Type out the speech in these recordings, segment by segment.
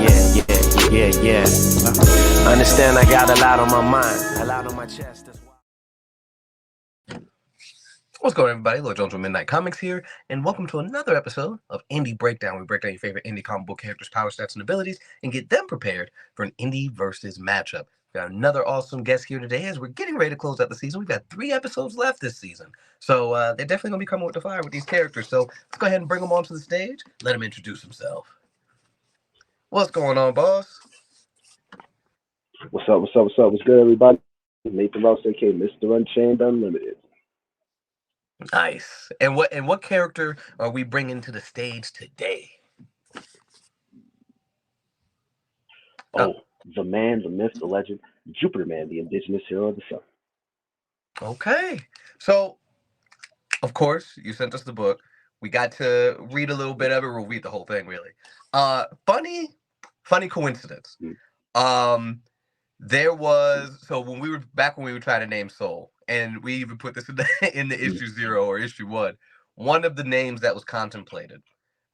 Yeah. Understand I got a lot on my mind, a lot on my chest. That's why. What's going on, everybody? Lord Jones from Midnight Comics here, and welcome to another episode of Indie Breakdown. We break down your favorite indie comic book characters' power, stats, and abilities, and get them prepared for an indie versus matchup. We got another awesome guest here today as we're getting ready to close out the season. We've got 3 episodes left this season, so they're definitely going to be coming with the fire with these characters. So let's go ahead and bring them onto the stage. Let him introduce himself. What's going on, boss? What's up? What's good, everybody? Nathan Rouse, aka Mr. Unchained Unlimited. Nice. And what character are we bringing to the stage today? Oh, the man, the myth, the legend, Jupiterman, the indigenous hero of the sun. Okay. So, of course, you sent us the book. We got to read a little bit of it. We'll read the whole thing, really. Funny coincidence. There was when we were trying to name Soul, and we even put this in the issue 0 or issue 1. One of the names that was contemplated,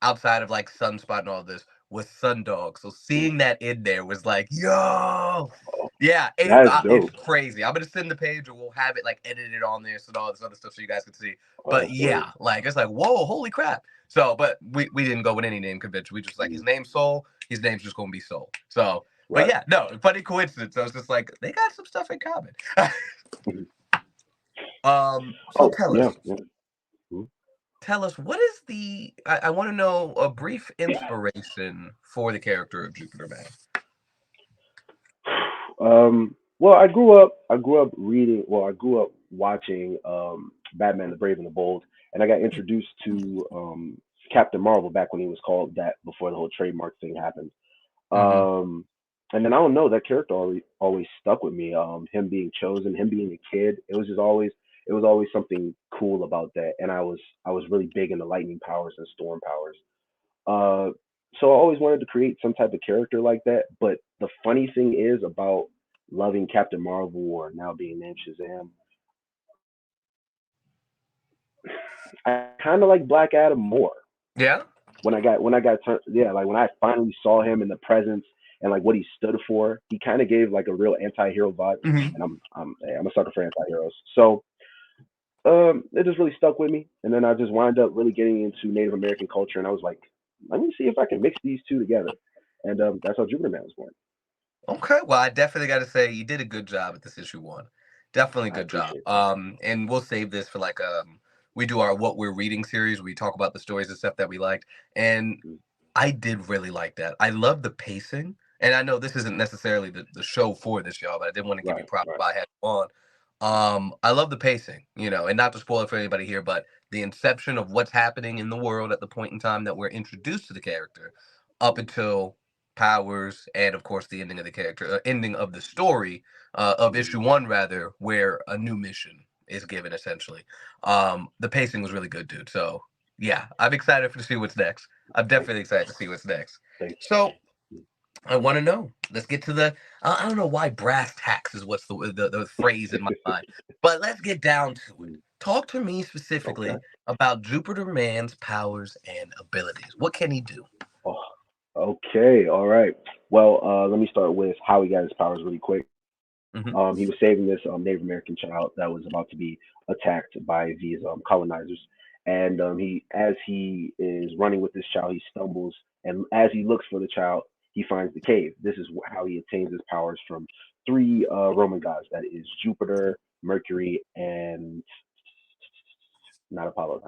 outside of like Sunspot and all this, was Sundog. So seeing that in there was like, yo, yeah, it's crazy. I'm gonna send the page, and we'll have it like edited on there, so all this other stuff, so you guys can see. But yeah, like it's like, whoa, holy crap. So, but we didn't go with any name convention. We just like his name's Soul. His name's just gonna be Soul. So. But yeah, no, funny coincidence. I was just like, they got some stuff in common. Tell us, what is the? I want to know a brief inspiration for the character of Jupiterman. Well, I grew up reading. Well, I grew up watching Batman: The Brave and the Bold, and I got introduced to Captain Marvel back when he was called that before the whole trademark thing happened. And then I don't know, that character always stuck with me. Him being chosen, him being a kid, it was always something cool about that. And I was really big into lightning powers and storm powers. So I always wanted to create some type of character like that. But the funny thing is about loving Captain Marvel, or now being named Shazam, I kind of like Black Adam more. Yeah. When I got like when I finally saw him in the presence and like what he stood for, he kind of gave like a real anti-hero vibe. And I'm a sucker for anti-heroes, so it just really stuck with me. And then I just wound up really getting into Native American culture, and I was like, let me see if I can mix these two together, and that's how Jupiterman was born. Okay, well, I definitely got to say you did a good job at this issue 1. Definitely good job. And we'll save this for like we do our what we're reading series. We talk about the stories and stuff that we liked, and I did really like that. I love the pacing, and I know this isn't necessarily the show for this, y'all, but I did want to give you props while I had you on. I love the pacing, and not to spoil it for anybody here, but the inception of what's happening in the world at the point in time that we're introduced to the character, up until powers, and of course the ending of the character, ending of the story of issue 1, rather, where a new mission is given, essentially. The pacing was really good, dude. So yeah, I'm excited to see what's next. I'm definitely excited to see what's next. So I want to know. Let's get to the. I don't know why brass tacks is what's the phrase in my mind, but let's get down to it. Talk to me specifically about Jupiterman's powers and abilities. What can he do? Oh, okay, all right. Well, let me start with how he got his powers really quick. He was saving this Native American child that was about to be attacked by these colonizers, and as he is running with this child, he stumbles, and as he looks for the child, he finds the cave. This is how he obtains his powers from 3 Roman gods. That is Jupiter, Mercury, and not Apollo.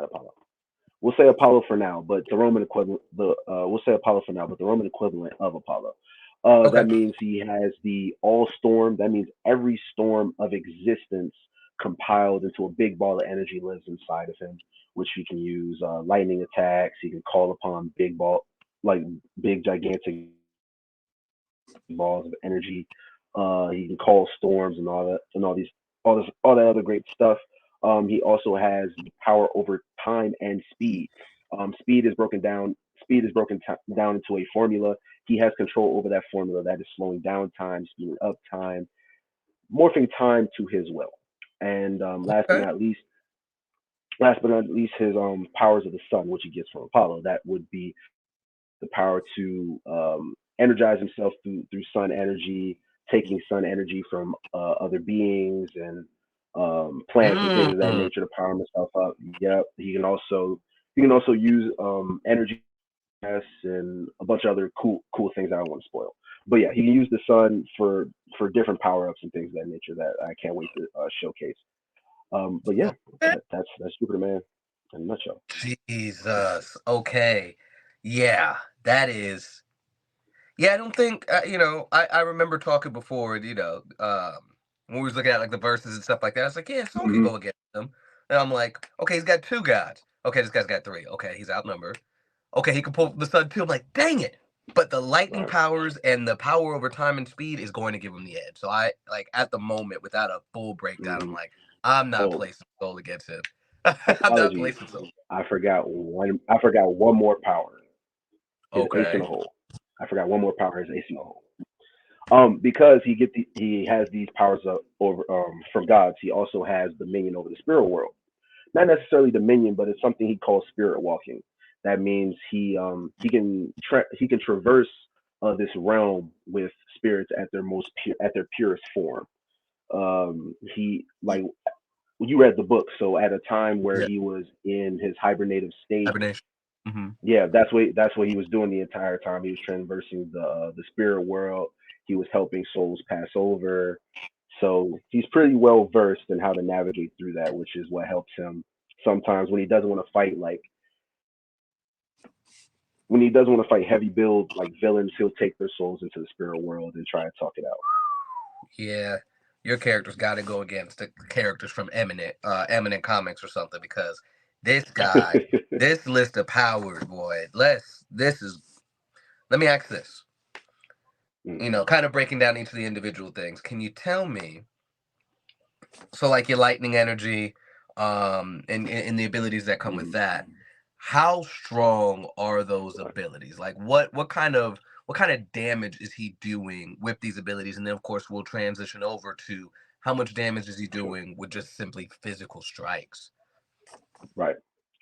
We'll say Apollo for now, but the Roman equivalent. We'll say Apollo for now, but the Roman equivalent of Apollo. That means he has the all storm. That means every storm of existence compiled into a big ball of energy lives inside of him, which he can use lightning attacks. He can call upon big gigantic balls of energy. He can call storms and all that, and all that other great stuff. He also has power over time and speed. Speed is broken down. Down into a formula. He has control over that formula. That is slowing down time, speeding up time, morphing time to his will. And last but not least, his powers of the sun, which he gets from Apollo. That would be the power to energize himself through sun energy, taking sun energy from other beings and plants and things of that nature to power himself up. Yep. He can also use energy and a bunch of other cool things I don't want to spoil. But yeah, he can use the sun for different power ups and things of that nature that I can't wait to showcase. But yeah, that's Jupiterman in a nutshell. Jesus. Okay. Yeah, that is. Yeah, I don't think I remember talking before. When we was looking at like the verses and stuff like that, I was like, yeah, someone can go against him. And I'm like, okay, he's got 2 gods. Okay, this guy's got 3. Okay, he's outnumbered. Okay, he can pull the sun too. I'm like, dang it! But the lightning powers and the power over time and speed is going to give him the edge. So I like at the moment, without a full breakdown, I'm like, I'm not placing soul against him. I'm not placing soul. I forgot one more power. His ace in the hole. I forgot one more power. His ace in the hole. Because he has these powers over from gods. He also has dominion over the spirit world. Not necessarily dominion, but it's something he calls spirit walking. That means he can traverse this realm with spirits at their purest form. He like you read the book, so at a time where he was in his hibernative state, hibernation. Mm-hmm. Yeah, that's what he was doing the entire time. He was traversing the spirit world. He was helping souls pass over. So he's pretty well versed in how to navigate through that, which is what helps him sometimes when he doesn't want to fight heavy build like villains. He'll take their souls into the spirit world and try to talk it out. Yeah, your character's got to go against the characters from Eminent Comics or something, because this guy, this list of powers, boy. Let me ask this. Kind of breaking down each of the individual things. Can you tell me? So, like your lightning energy, and the abilities that come with that. How strong are those abilities? Like, what kind of damage is he doing with these abilities? And then, of course, we'll transition over to how much damage is he doing with just simply physical strikes. Right.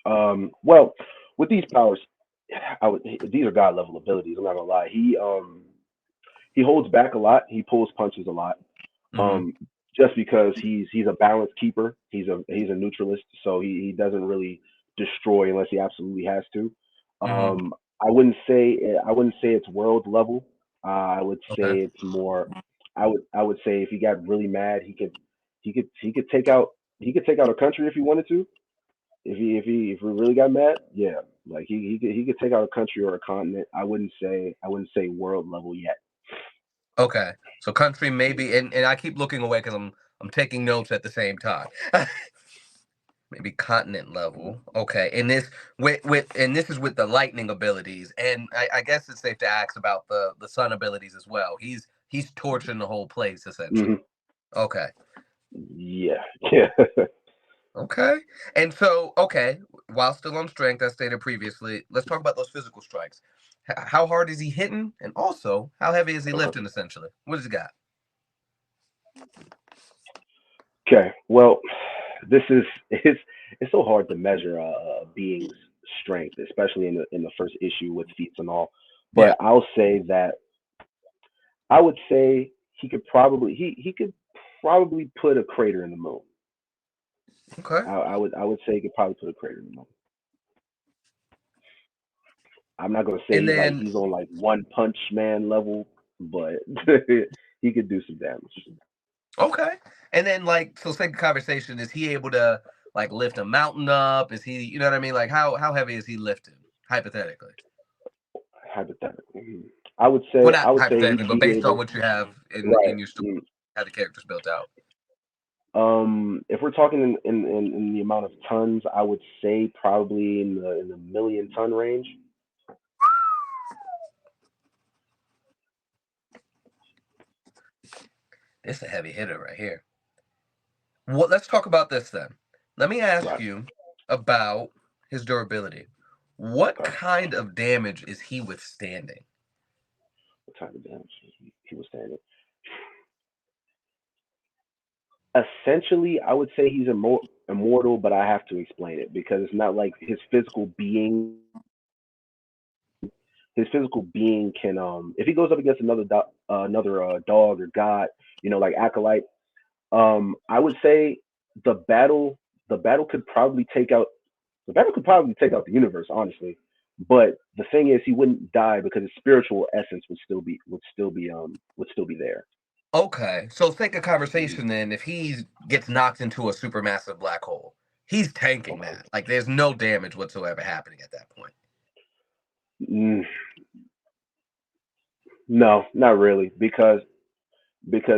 Well, with these powers, these are god level abilities. I'm not gonna lie. He holds back a lot. He pulls punches a lot. Just because he's a balance keeper. He's a neutralist, so he doesn't really destroy unless he absolutely has to. I wouldn't say it's world level. I would say it's more. I would say if he got really mad, he could take out a country if he wanted to. If he really got mad, yeah, like he could take out a country or a continent. I wouldn't say world level yet. Okay, so country maybe, and I keep looking away because I'm taking notes at the same time. Maybe continent level. Okay, and this this is with the lightning abilities, and I guess it's safe to ask about the sun abilities as well. He's torching the whole place essentially. Okay. Yeah. Okay. And so, while still on strength, as stated previously, let's talk about those physical strikes. How hard is he hitting? And also, how heavy is he lifting, essentially? What does he got? Okay. Well, it's so hard to measure a being's strength, especially in the first issue with feats and all. But I'll say that I would say he could probably put a crater in the moon. Okay. I would say he could probably put a crater in the moon. I'm not gonna say he's on like One Punch Man level, but he could do some damage. Okay. And then so second conversation, is he able to like lift a mountain up? Is he, you know what I mean? Like how heavy is he lifting, hypothetically? Hypothetically. I would say well, not hypothetically, but based on what you have in your story, how the character's built out. If we're talking in the amount of tons, I would say probably in the million ton range. This is a heavy hitter right here. Well, let's talk about this then. Let me ask you about his durability. What kind of damage is he withstanding? What kind of damage is he withstanding? Essentially, I would say he's immortal, but I have to explain it because it's not like his physical being being can if he goes up against another dog or god, like acolyte, I would say the battle the battle could probably take out the universe, honestly. But the thing is, he wouldn't die because his spiritual essence would still be there. Okay, so think a conversation then. If he gets knocked into a supermassive black hole, he's tanking Okay. that. Like, there's no damage whatsoever happening at that point. Mm, no, not really, because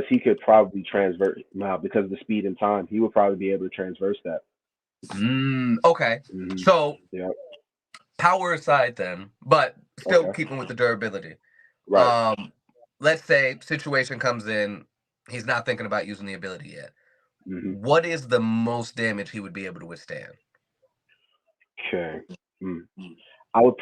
he could probably transverse now because of the speed and time. He would probably be able to transverse that. Okay, Hmm. so Yeah. power aside then, but still Okay. keeping with the durability. Right. Let's say situation comes in, he's not thinking about using the ability yet. Hmm. What is the most damage he would be able to withstand? Okay. Mm. I would.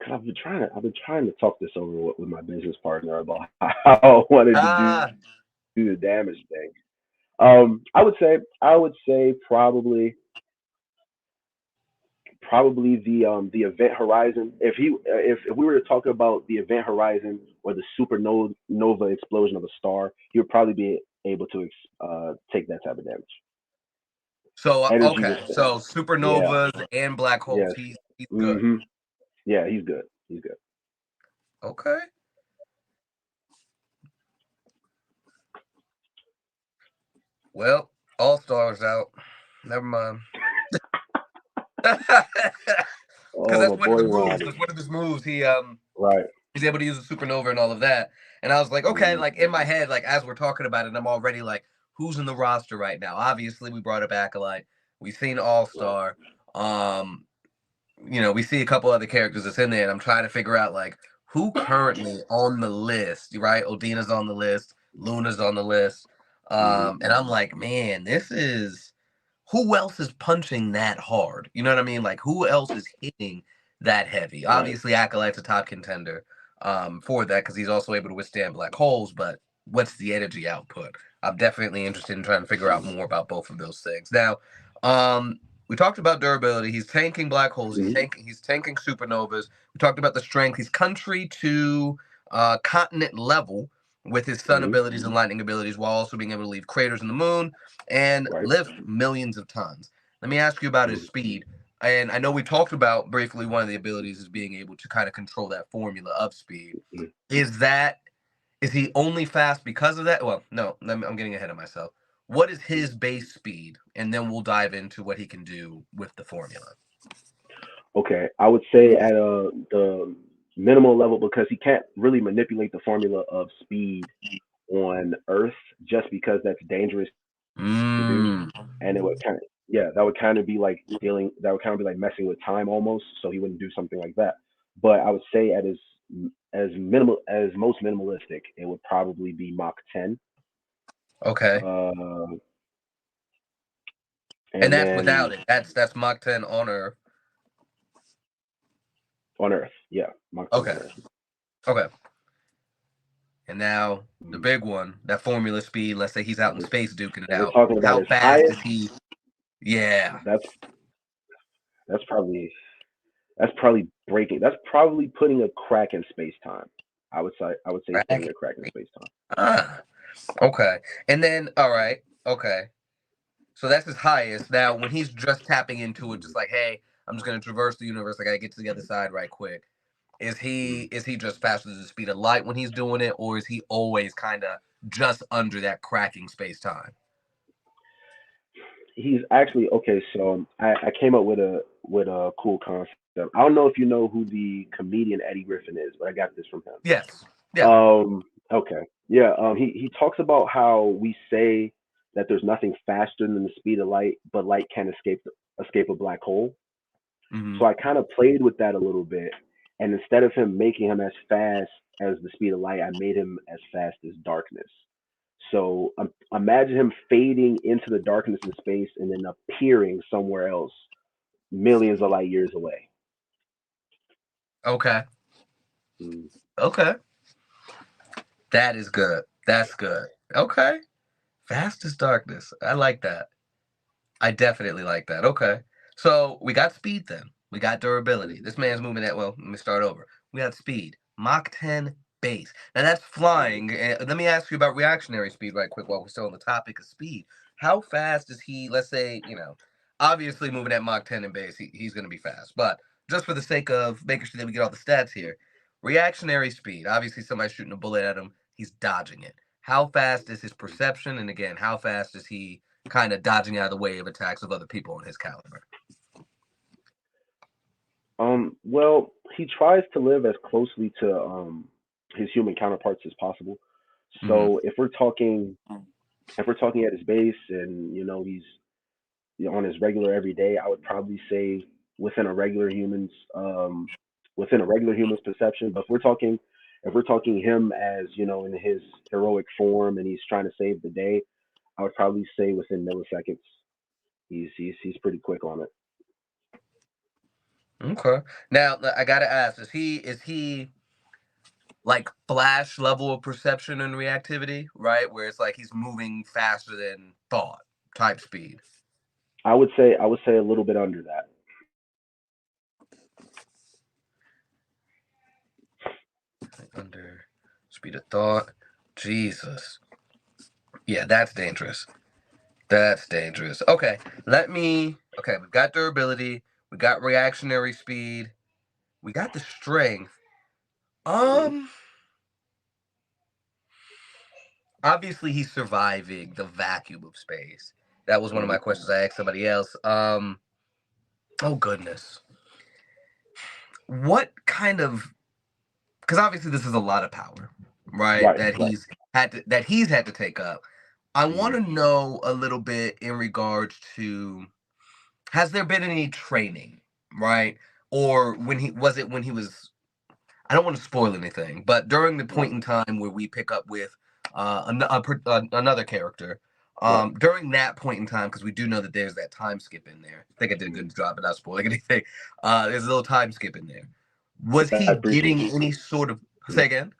Cause I've been trying to talk this over with my business partner about how I wanted to Ah, do the damage thing. I would say probably the event horizon. If we were to talk about the event horizon or the supernova explosion of a star, he would probably be able to take that type of damage. so Energy okay, withstand. so Yeah. supernovas and black holes, Yes. he's good. Mhm. Yeah, he's good. He's good. Okay. Well, All Stars out. Never mind. Because Oh, that's my one of the boy moves. Ronnie. That's one of his moves. Right. He's able to use a supernova and all of that. And I was like, okay, Mhm. like in my head, like as we're talking about it, I'm already like, who's in the roster right now? Obviously, we brought it back a lot. We've seen All Right. Star. Um, we see a couple other characters that's in there, and I'm trying to figure out like who currently on the list, right? Odina's on the list, Luna's on the list. Mhm. And I'm like, man, this is who else is punching that hard? You know what I mean? Like who else is hitting that heavy? Right. Obviously, Acolyte's a top contender for that because he's also able to withstand black holes, but what's the energy output? I'm definitely interested in trying to figure out more about both of those things. Now, we talked about durability. He's tanking black holes. Mhm. He's tanking supernovas. We talked about the strength. He's country to continent level with his sun Mhm. abilities and lightning abilities, while also being able to leave craters in the moon and Right. lift millions of tons. Let me ask you about his Mhm. speed. And I know we talked about briefly one of the abilities is being able to kind of control that formula of speed. Mhm. Is he only fast because of that? Well, no, I'm getting ahead of myself. What is his base speed? And then we'll dive into what he can do with the formula. Okay, I would say at the minimal level because he can't really manipulate the formula of speed on Earth just because that's dangerous to do, Mm, and it would kind of yeah that would kind of be like messing with time almost. So he wouldn't do something like that. But I would say at his as most minimalistic, it would probably be Mach 10. okay. Uh, And and that's then without it. That's Mach 10 on Earth. on Earth, yeah, Mach 10 Okay. on Earth. Okay. And now the Mhm. big one, that formula speed, let's say he's out in We're, space duking it we're out. talking about How his fast is highest. he? Yeah. That's that's probably That's probably breaking. That's probably putting a crack in space time. I would say he's putting Rack. a crack in space time. Ah. Okay. And then, all right. Okay. So that's his highest. Now, when he's just tapping into it, just like, hey, I'm just gonna traverse the universe. I gotta get to the other side right quick. Is he Mhm. is he just faster than the speed of light when he's doing it, or is he always kind of just under that cracking space time? He's actually okay. So I came up with a cool concept. I don't know if you know who the comedian Eddie Griffin is, but I got this from him. Yes. Yeah. Okay. Yeah. He talks about how we say that there's nothing faster than the speed of light, but light can escape a black hole. Mm-hmm. So I kind of played with that a little bit, and instead of him making him as fast as the speed of light, I made him as fast as darkness. So imagine him fading into the darkness in space and then appearing somewhere else, millions of light years away. Okay. Mm. Okay. That is good. That's good. Okay. Fast as darkness. I like that. I definitely like that. Okay. So we got speed then. We got durability. This man's moving at, well, let me start over. We got speed. Mach 10 base. Now that's flying. Let me ask you about reactionary speed right quick while we're still on the topic of speed. How fast is he, let's say, obviously moving at Mach 10 in base, he's going to be fast. But just for the sake of making sure that we get all the stats here, reactionary speed. Obviously, somebody's shooting a bullet at him. He's dodging it. How fast is his perception? And again, how fast is he kind of dodging out of the way of attacks of other people on his caliber? Well, he tries to live as closely to his human counterparts as possible. So if we're talking at his base and he's on his regular everyday, I would probably say within a regular human's perception. But if we're talking him as in his heroic form and he's trying to save the day, I would probably say within milliseconds. He's pretty quick on it. Okay. Now I gotta ask: is he like Flash level of perception and reactivity, right? Where it's like he's moving faster than thought type speed. I would say a little bit under that. Under speed of thought. Jesus. Yeah, that's dangerous. That's dangerous. Okay, we've got durability, we got reactionary speed, we got the strength. Obviously he's surviving the vacuum of space. That was one of my questions I asked somebody else. Oh goodness. What kind of, because obviously this is a lot of power, right? He's had to take up. I want to know a little bit in regards to, has there been any training, right? Or when he was, I don't want to spoil anything, but during the point in time where we pick up with another character, during that point in time, because we do know that there's that time skip in there. I think I did a good job of not spoiling anything. There's a little time skip in there. Was he getting any sort of, say again?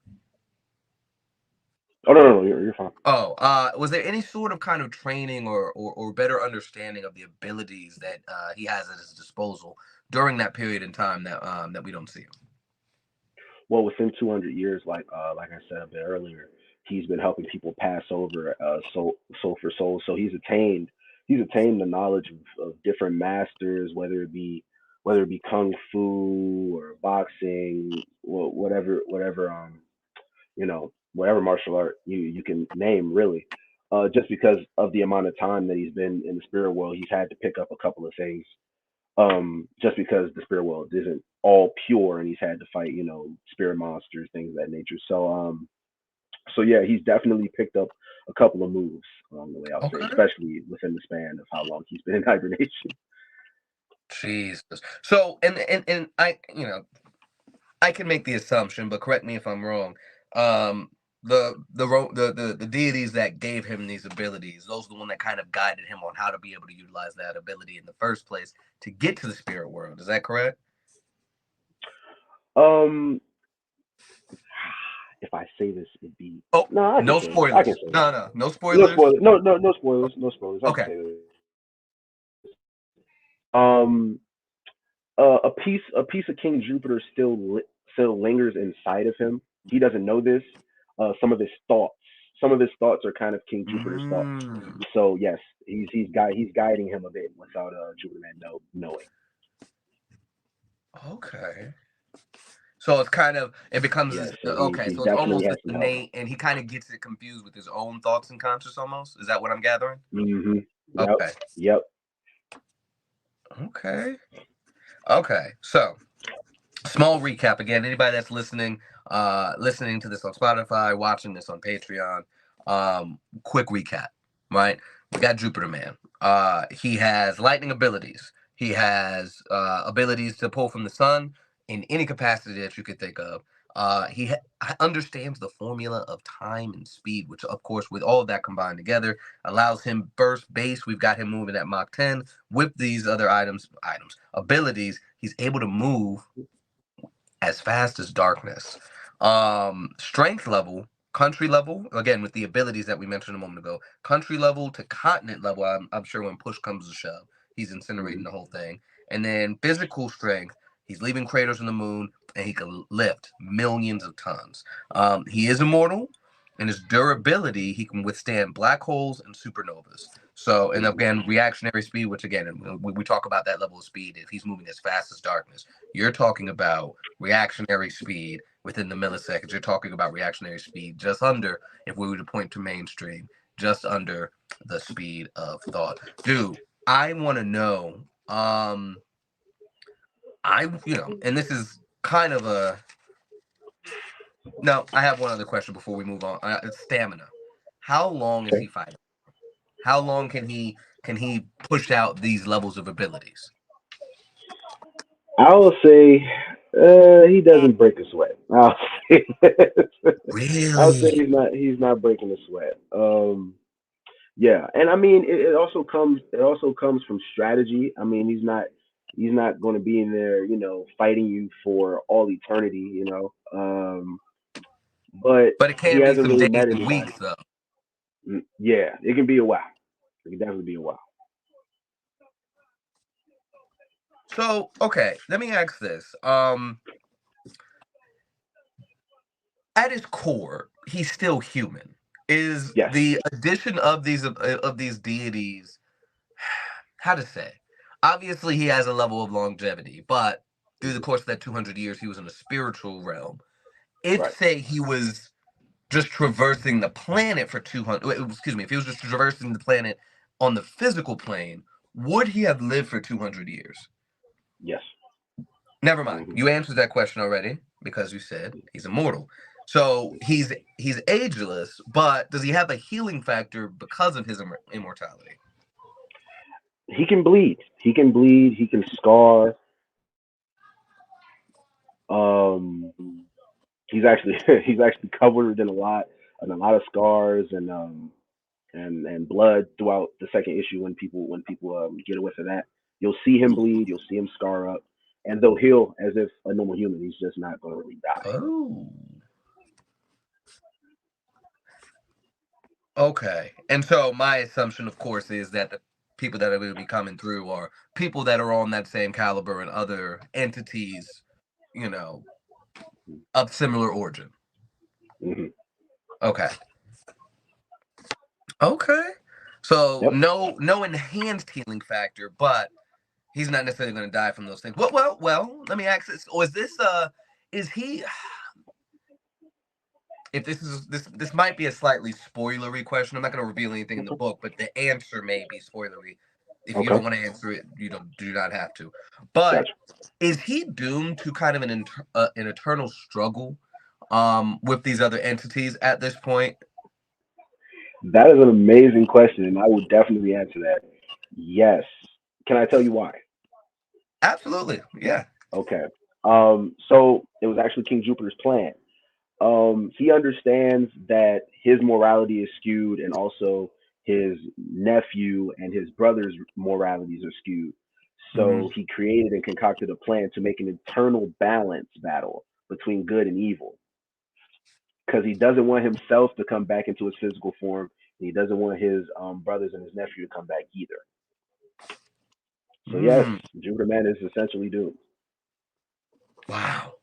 Oh no, you're fine. Was there any sort of kind of training or better understanding of the abilities that he has at his disposal during that period in time that we don't see him? Well, within 200 years, like I said a bit earlier, he's been helping people pass over soul for soul. So he's attained the knowledge of different masters, whether it be kung fu or boxing, whatever martial art you can name, really. Just because of the amount of time that he's been in the spirit world, he's had to pick up a couple of things. Just because the spirit world isn't all pure, and he's had to fight, spirit monsters, things of that nature. So yeah, he's definitely picked up a couple of moves along the way. I'll say, especially within the span of how long he's been in hibernation. Jesus. So, and I, I can make the assumption, but correct me if I'm wrong. The deities that gave him these abilities, those are the one that kind of guided him on how to be able to utilize that ability in the first place to get to the spirit world. Is that correct? If I say this, it'd be no spoilers. No spoilers. No spoilers. No spoilers. I can say this. A piece of King Jupiter still lingers inside of him. He doesn't know this. Some of his thoughts are kind of King Jupiter's thoughts. So yes, he's guiding him a bit without Jupiterman knowing. Okay. So it's kind of, it becomes so it's almost innate, and he kind of gets it confused with his own thoughts and conscious almost. Is that what I'm gathering? Mm-hmm. Yep. Okay. Yep. Okay. So small recap again. Anybody that's listening to this on Spotify, watching this on Patreon, quick recap, right? We got Jupiterman. He has lightning abilities. He has abilities to pull from the sun in any capacity that you could think of. He understands the formula of time and speed, which, of course, with all of that combined together, allows him burst base. We've got him moving at Mach 10 with these other abilities. He's able to move as fast as darkness. Strength level, country level, again, with the abilities that we mentioned a moment ago, country level to continent level, I'm sure when push comes to shove, he's incinerating the whole thing. And then physical strength, he's leaving craters on the moon, and he can lift millions of tons. He is immortal. And his durability, he can withstand black holes and supernovas. So, and again, reactionary speed, which again, we talk about that level of speed. If he's moving as fast as darkness, you're talking about reactionary speed within the milliseconds. You're talking about reactionary speed just under, if we were to point to mainstream, just under the speed of thought. Dude, I want to know, and this is kind of a, no, I have one other question before we move on. It's stamina. How long is he fighting? How long can he push out these levels of abilities? I will say he doesn't break a sweat. I'll say I'll say Really? he's not breaking a sweat. Yeah, and I mean it also comes from strategy. I mean he's not going to be in there, fighting you for all eternity, but But it he can be hasn't some really days met and anybody. weeks, though. Yeah, it can be a while. It can definitely be a while. So, okay, let me ask this. At his core, he's still human. Is Yes. the addition of these deities, how to say? Obviously, he has a level of longevity, but through the course of that 200 years, he was in a spiritual realm. If, Right. say, he was just traversing the planet for 200, excuse me, if he was just traversing the planet on the physical plane, would he have lived for 200 years? Yes. Never mind. Hmm. You answered that question already because you said he's immortal. So he's ageless, but does he have a healing factor because of his immortality? He can bleed. He can bleed. He can scar. Um, he's actually he's actually covered in a lot of scars and blood throughout the second issue when people get a whiff of that. You'll see him bleed. You'll see him scar up, and they'll heal as if a normal human. He's just not going to really die. Oh. Okay. And so my assumption, of course, is that the people that are going to be coming through are people that are on that same caliber and other entities, you know, of similar origin. Hmm. Okay. Okay. So Yep. no enhanced healing factor, but he's not necessarily going to die from those things. Well. Let me ask this: or is he? If this might be a slightly spoilery question. I'm not going to reveal anything in the book, but the answer may be spoilery. If you Okay. don't want to answer it, you do not have to. But Gotcha. is he doomed to kind of an eternal struggle with these other entities at this point? That is an amazing question, and I would definitely answer that. Yes. Can I tell you why? Absolutely. Yeah. Okay. So it was actually King Jupiter's plan. He understands that his morality is skewed, and also his nephew and his brother's moralities are skewed. Mm-hmm. So he created and concocted a plan to make an internal balance battle between good and evil, because he doesn't want himself to come back into his physical form, and he doesn't want his brothers and his nephew to come back either. So yes, Mm, Jupiterman is essentially doomed. wow.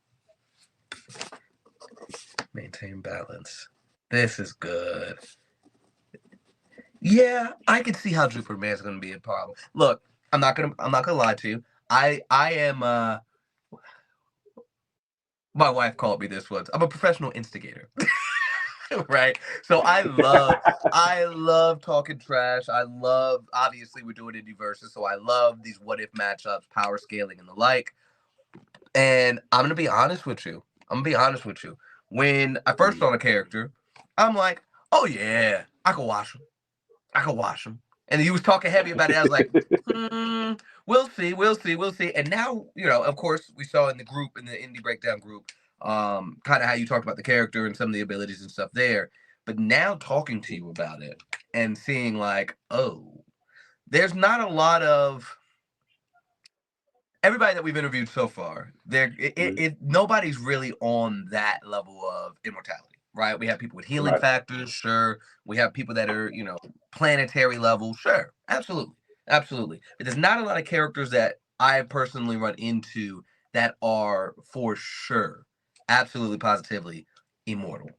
Maintain balance. This is good. Yeah, I can see how Jupiter Man's going to be a problem. Look, I'm not gonna lie to you. I am my wife called me this once. I'm a professional instigator. Right? So I love talking trash. I love, obviously we're doing indie verses, so I love these what if matchups, power scaling and the like. And I'm gonna be honest with you. When I first saw the character, I'm like, oh yeah, I can watch him. And he was talking heavy about it. I was like, we'll see. And now, of course, we saw in the group, in the indie breakdown group, kind of how you talked about the character and some of the abilities and stuff there. But now talking to you about it and seeing like, oh, there's not a lot of everybody that we've interviewed so far. Nobody's really on that level of immortality. Right, we have people with healing Right. factors, sure. We have people that are, planetary level, sure, absolutely. But there's not a lot of characters that I personally run into that are for sure, absolutely positively immortal.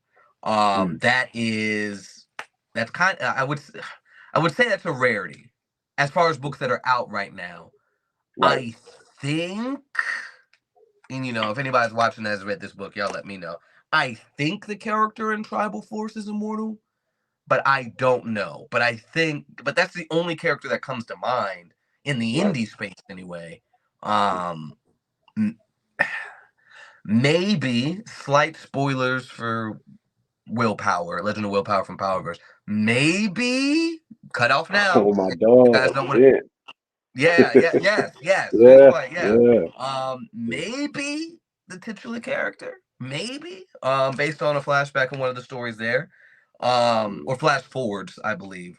That's kind of, I would say that's a rarity as far as books that are out right now. Right. I think, and if anybody's watching that has read this book, y'all let me know. I think the character in Tribal Force is immortal, but I don't know. But that's the only character that comes to mind in the indie space anyway. Maybe slight spoilers for Willpower, Legend of Willpower from Powerverse. Maybe cut off now. Oh my You guys dog. don't want. Shit. Yes. Good Yeah. point. Yeah. Yeah. Maybe the titular character. Maybe. Based on a flashback in one of the stories there. Or flash forwards, I believe.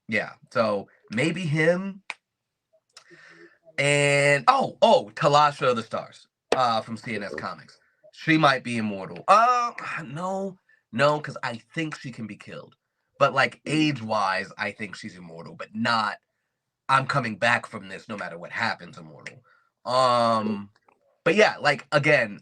Yeah. So maybe him. And Talasha of the Stars, from CNS Comics. She might be immortal. No, because I think she can be killed. But like age-wise, I think she's immortal, but not I'm coming back from this no matter what happens immortal. But yeah, like again,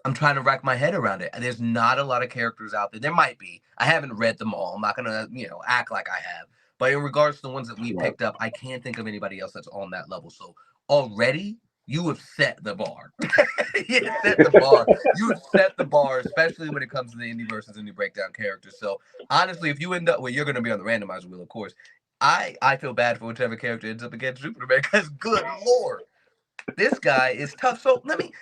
I'm trying to rack my head around it. There's not a lot of characters out there. There might be. I haven't read them all. I'm not gonna, act like I have. But in regards to the ones that we picked up, I can't think of anybody else that's on that level. So already you have set the bar. You have set the bar. You have set the bar, especially when it comes to the indie versus indie breakdown characters. So honestly, if you end up, you're going to be on the randomizer wheel, of course. I feel bad for whichever character ends up against Jupiterman because good lord, this guy is tough. So let me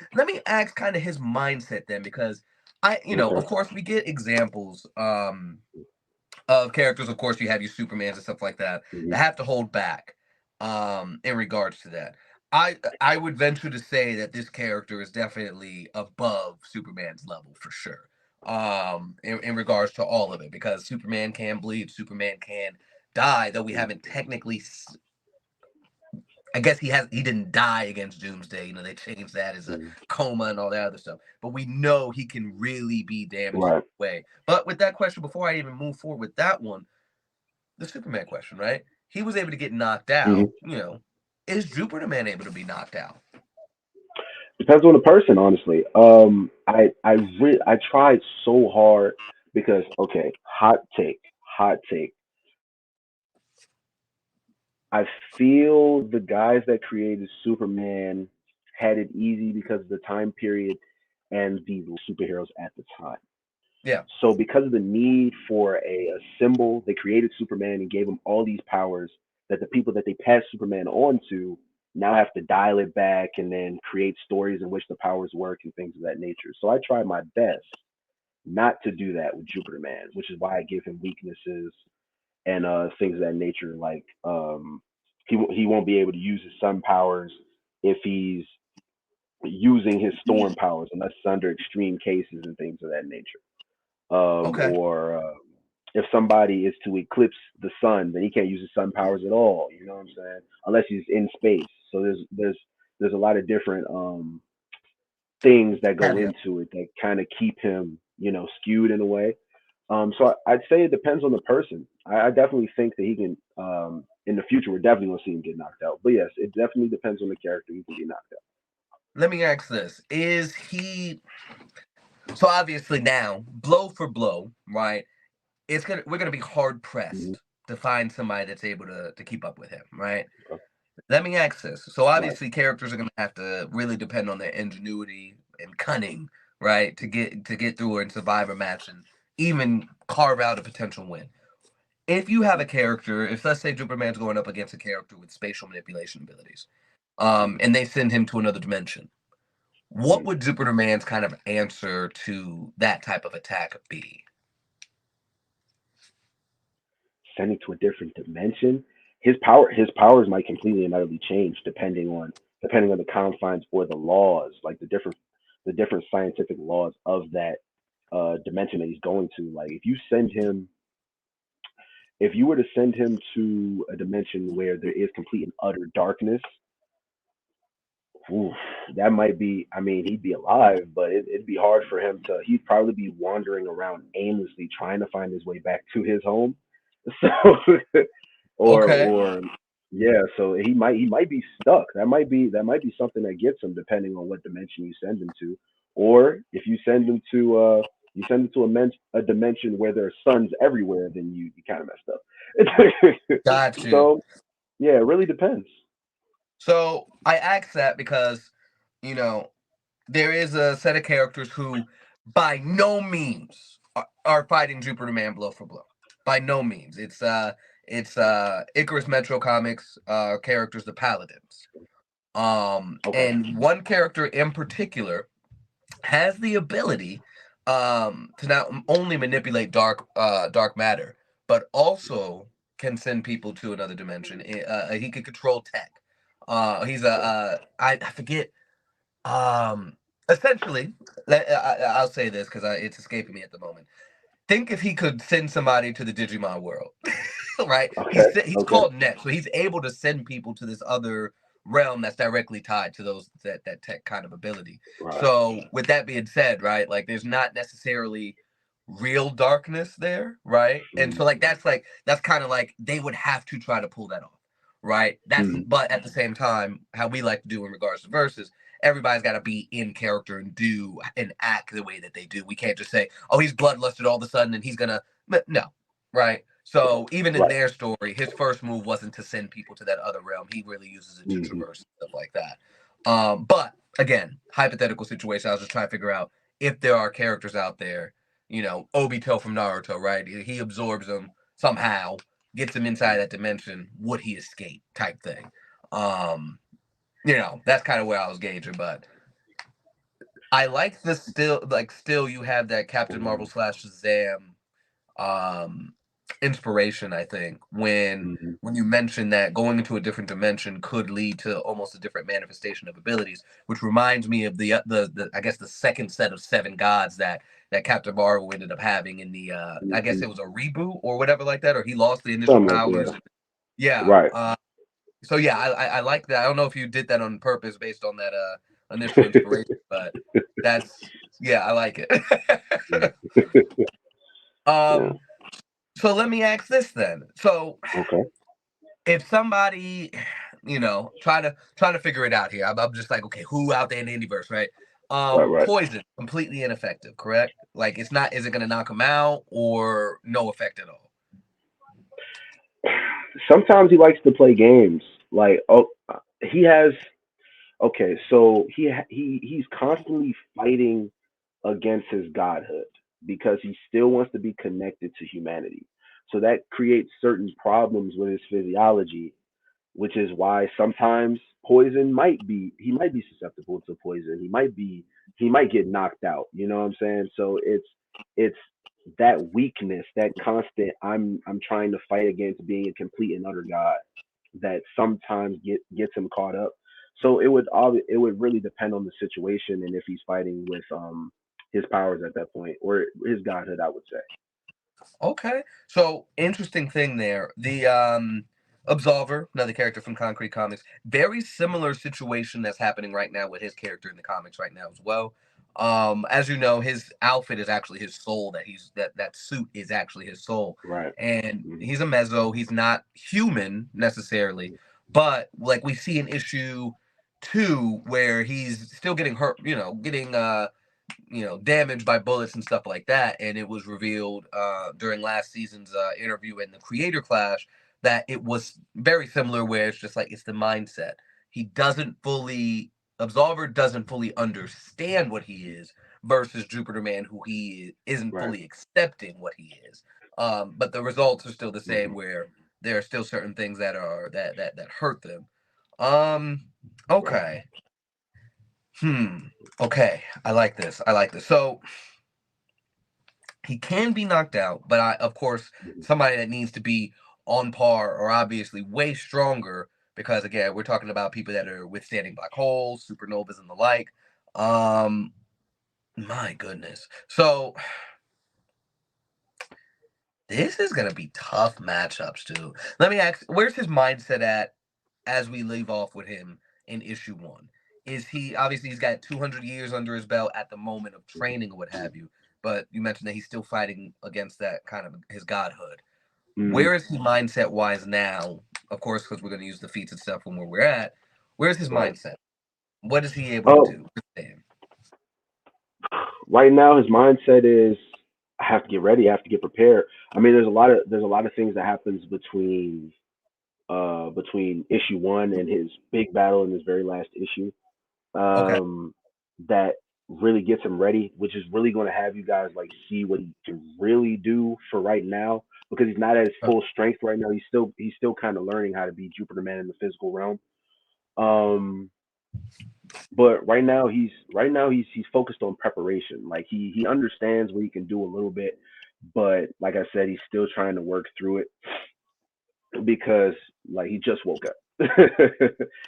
ask kind of his mindset then, because of course we get examples of characters. Of course, you have your Supermans and stuff like that that have to hold back in regards to that. I would venture to say that this character is definitely above Superman's level for sure. In regards to all of it, because Superman can bleed, Superman can die, though we haven't technically. I guess he didn't die against Doomsday. They changed that as a coma and all that other stuff. But we know he can really be damaged in a way. But with that question, before I even move forward with that one, the Superman question, right? He was able to get knocked out. Is Jupiterman able to be knocked out? Depends on the person, honestly. I tried so hard because hot take. I feel the guys that created Superman had it easy because of the time period and the superheroes at the time. Yeah. So because of the need for a symbol, they created Superman and gave him all these powers that the people that they passed Superman on to now have to dial it back and then create stories in which the powers work and things of that nature. So I try my best not to do that with Jupiterman, which is why I give him weaknesses and things of that nature. Like he won't be able to use his sun powers if he's using his storm powers unless it's under extreme cases and things of that nature. Or if somebody is to eclipse the sun, then he can't use his sun powers at all. You know what I'm saying? Unless he's in space. So there's a lot of different things that go into it that kind of keep him, skewed in a way. So I'd say it depends on the person. I definitely think that he can. In the future, we're definitely gonna see him get knocked out. But yes, it definitely depends on the character. He can get knocked out. Let me ask this: is he? So obviously now, blow for blow, right? We're gonna be hard pressed to find somebody that's able to keep up with him, right? Okay. Let me ask this. So obviously characters are gonna have to really depend on their ingenuity and cunning, right? To get through and survive a match and even carve out a potential win. If you have a character, if let's say Jupiterman's going up against a character with spatial manipulation abilities, and they send him to another dimension, what would Jupiterman's kind of answer to that type of attack be? Sending to a different dimension, his powers might completely and utterly change depending on the confines or the laws, like the different scientific laws of that dimension that he's going to. Like if you were to send him to a dimension where there is complete and utter darkness, oof, that might be. I mean, he'd be alive, but it'd be hard for him to. He'd probably be wandering around aimlessly trying to find his way back to his home. So Okay. or yeah, so he might be stuck. That might be something that gets him, depending on what dimension you send him to, or if you send him to a dimension where there are suns everywhere, then you kind of messed up. Got you. So yeah, it really depends. So I asked that because, you know, there is a set of characters who, by no means, are fighting Jupiterman blow for blow. By no means. It's Icarus Metro Comics characters, the Paladins. Okay. And one character in particular has the ability to not only manipulate dark matter, but also can send people to another dimension. He can control tech. He's I forget. Um, Essentially, I'll say this because it's escaping me at the moment. Think if he could send somebody to the Digimon world, right? Okay. He's Okay. called Net, so he's able to send people to this other realm that's directly tied to those that tech kind of ability. Right. So with that being said, right, like there's not necessarily real darkness there, right? And so that's kind of like they would have to try to pull that off, right? Mm-hmm. But at the same time, how we like to do in regards to verses, everybody's got to be in character and do and act the way that they do. We can't just say, "Oh, he's bloodlusted all of a sudden and he's gonna," no, right? So even in Right. their story, his first move wasn't to send people to that other realm. He really uses it to Mm-hmm. traverse stuff like that. But again, hypothetical situation. I was just trying to figure out if there are characters out there, Obito from Naruto, right? He absorbs them somehow, gets him inside that dimension. Would he escape? Type thing. Um, that's kind of where I was gauging, but I like this still you have that Captain Marvel / Shazam um inspiration, I think, Mm-hmm. when you mention that going into a different dimension could lead to almost a different manifestation of abilities, which reminds me of the I guess the second set of seven gods that Captain Marvel ended up having in the I guess Mm-hmm. it was a reboot or whatever like that, or he lost the initial Something like powers. that. Yeah. Right. So yeah, I like that. I don't know if you did that on purpose based on that initial inspiration, but that's yeah, I like it. Yeah. um so let me ask this then. So Okay. if somebody, trying to figure it out here, I'm just like, okay, who out there in the universe, right? Right. Right. Poison, completely ineffective, correct? Like it's not. Is it going to knock him out or no effect at all? Sometimes he likes to play games. Like, he has. Okay, so he's constantly fighting against his godhood because he still wants to be connected to humanity. So that creates certain problems with his physiology, which is why sometimes he might be susceptible to poison. He might get knocked out. You know what I'm saying? So it's that weakness, that constant I'm trying to fight against being a complete and utter god that sometimes gets him caught up. So it would really depend on the situation and if he's fighting with his powers at that point or his godhood, I would say. Okay. So interesting thing there. The Absolver, another character from Concrete Comics, very similar situation that's happening right now with his character in the comics right now as well. As you know, his outfit is actually his soul. That suit is actually his soul, Right. and Hmm. he's a mezzo. He's not human necessarily, but like we see in issue 2 where he's still getting hurt. Getting damaged by bullets and stuff like that. And it was revealed during last season's interview in the Creator Clash that it was very similar, where it's just like it's the mindset. He doesn't fully Absolver doesn't fully understand what he is versus Jupiterman, who he isn't Right. fully accepting what he is. But the results are still the same, Hmm. where there are still certain things that hurt them. Right. Okay. Okay. I like this. So he can be knocked out, but of course, Hmm. somebody that needs to be on par or obviously way stronger, because again, we're talking about people that are withstanding black holes, supernovas, and the like. Um, my goodness. So this is gonna be tough matchups too. Let me ask, where's his mindset at as we leave off with him in issue 1? Is he obviously he's got 200 years under his belt at the moment of training or what have you, but you mentioned that he's still fighting against that kind of his godhood. Where is he mindset wise now? Of course, because we're going to use the feats and stuff from where we're at. Where's his mindset? What is he able to do? Right now, his mindset is, I have to get ready. I have to get prepared. I mean, there's a lot of things that happens between issue one and his big battle in his very last issue, that really gets him ready, which is really going to have you guys like see what he can really do for right now, because he's not at his full strength right now. He's still kind of learning how to be Jupiterman in the physical realm. But right now he's focused on preparation. Like he understands what he can do a little bit, but like I said, he's still trying to work through it because like he just woke up.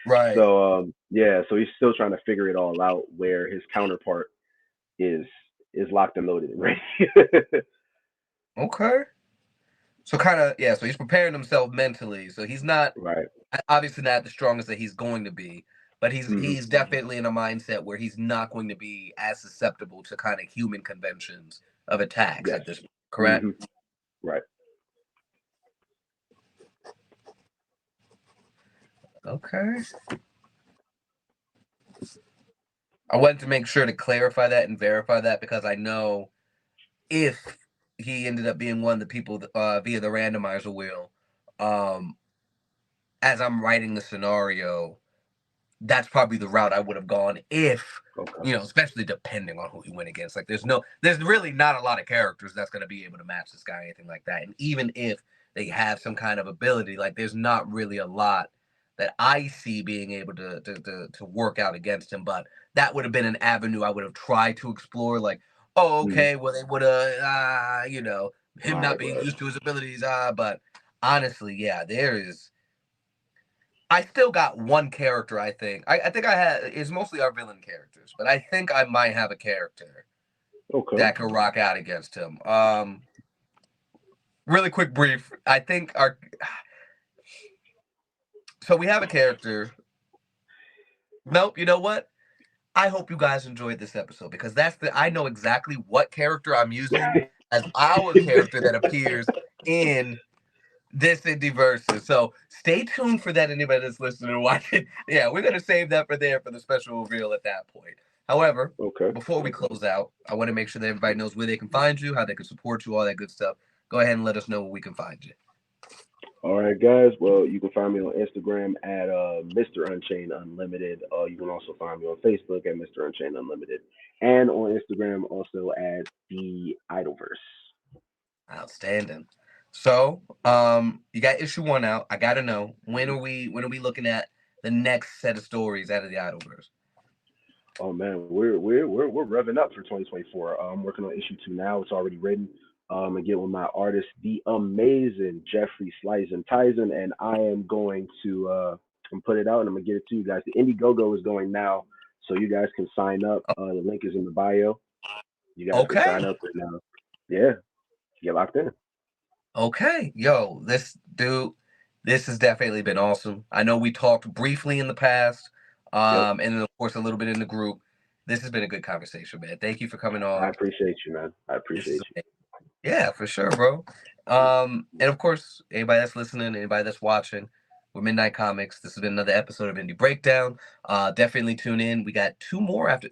Right. So so he's still trying to figure it all out, where his counterpart is locked and loaded and ready. Okay. So kind of, so he's preparing himself mentally. So he's not obviously not the strongest that he's going to be, but he's definitely in a mindset where he's not going to be as susceptible to kind of human conventions of attacks at this point, correct? Right. Okay. I wanted to make sure to clarify that and verify that, because I know if he ended up being one of the people via the randomizer wheel, as I'm writing the scenario, that's probably the route I would have gone if, especially depending on who he went against. Like there's really not a lot of characters that's going to be able to match this guy or anything like that. And even if they have some kind of ability, like there's not really a lot that I see being able to work out against him. But that would have been an avenue I would have tried to explore. Like, well, they would have, him not being used to his abilities. But honestly, I still got one character, I think. I think I had, it's mostly our villain characters, but I think I might have a character that could rock out against him. Really quick brief. I think so we have a character. Nope, you know what? I hope you guys enjoyed this episode, because I know exactly what character I'm using as our character that appears in this indie versus. So stay tuned for that. Anybody that's listening and watching, we're gonna save that for the special reveal at that point. However, before we close out, I want to make sure that everybody knows where they can find you, how they can support you, all that good stuff. Go ahead and let us know where we can find you. All right, guys. Well, you can find me on Instagram at Mr. Unchained Unlimited. You can also find me on Facebook at Mr. Unchained Unlimited, and on Instagram also at the Idolverse. Outstanding. So, you got issue 1 out. I gotta know, when are we looking at the next set of stories out of the Idolverse? Oh man, we're revving up for 2024. I'm working on issue 2 now. It's already written. Again with my artist, the amazing Jeffrey Slice and Tyson, and I am going to put it out, and I'm gonna get it to you guys. The Indiegogo is going now, so you guys can sign up. The link is in the bio. You guys can sign up and get locked in. Okay, yo, this has definitely been awesome. I know we talked briefly in the past, and then of course a little bit in the group. This has been a good conversation, man. Thank you for coming on. I appreciate you, man. I appreciate you. Yeah, for sure, bro. And of course, anybody that's listening, anybody that's watching, we're Midnight Comics. This has been another episode of Indie Breakdown. Definitely tune in. We got 3 more after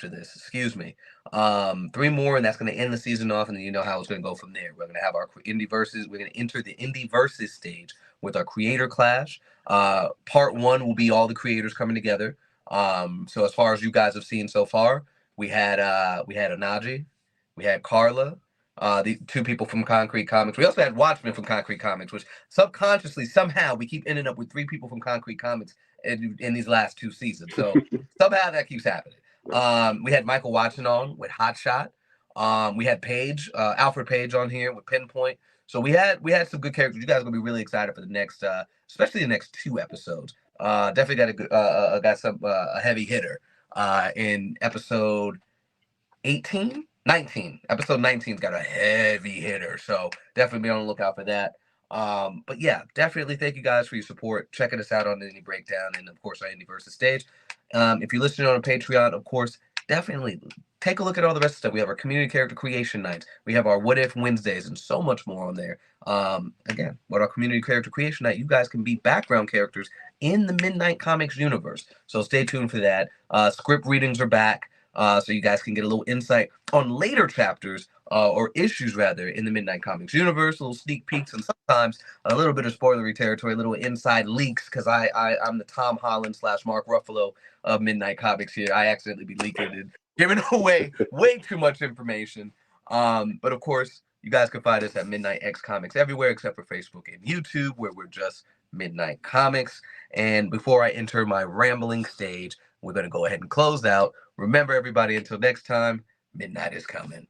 this. Excuse me. 3 more, and that's going to end the season off, and then you know how it's going to go from there. We're going to have our indie verses. We're going to enter the indie verses stage with our creator clash. Part 1 will be all the creators coming together. So as far as you guys have seen so far, we had Anaji, we had Carla, the 2 people from Concrete Comics. We also had Watchmen from Concrete Comics, which subconsciously somehow we keep ending up with 3 people from Concrete Comics in these last 2 seasons. So somehow that keeps happening. We had Michael Watson on with Hot Shot. We had Page, Alfred Page on here with Pinpoint. So we had some good characters. You guys are gonna be really excited for the next, especially the next 2 episodes. Definitely got a heavy hitter in episode 19. Episode 19's got a heavy hitter. So definitely be on the lookout for that. But yeah, definitely thank you guys for your support, checking us out on the Indie Breakdown and of course our Indie Versus stage. If you're listening on a Patreon, of course, definitely take a look at all the rest of the stuff. We have our community character creation nights. We have our What If Wednesdays and so much more on there. Again, what our community character creation night, you guys can be background characters in the Midnight Comics universe. So stay tuned for that. Script readings are back. So you guys can get a little insight on later chapters or issues rather in the Midnight Comics universe, little sneak peeks, and sometimes a little bit of spoilery territory, a little inside leaks, because I'm the Tom Holland / Mark Ruffalo of Midnight Comics here. I accidentally be leaking and giving away way too much information. But of course, you guys can find us at Midnight X Comics everywhere except for Facebook and YouTube, where we're just Midnight Comics. And before I enter my rambling stage, we're going to go ahead and close out. Remember, everybody, until next time, midnight is coming.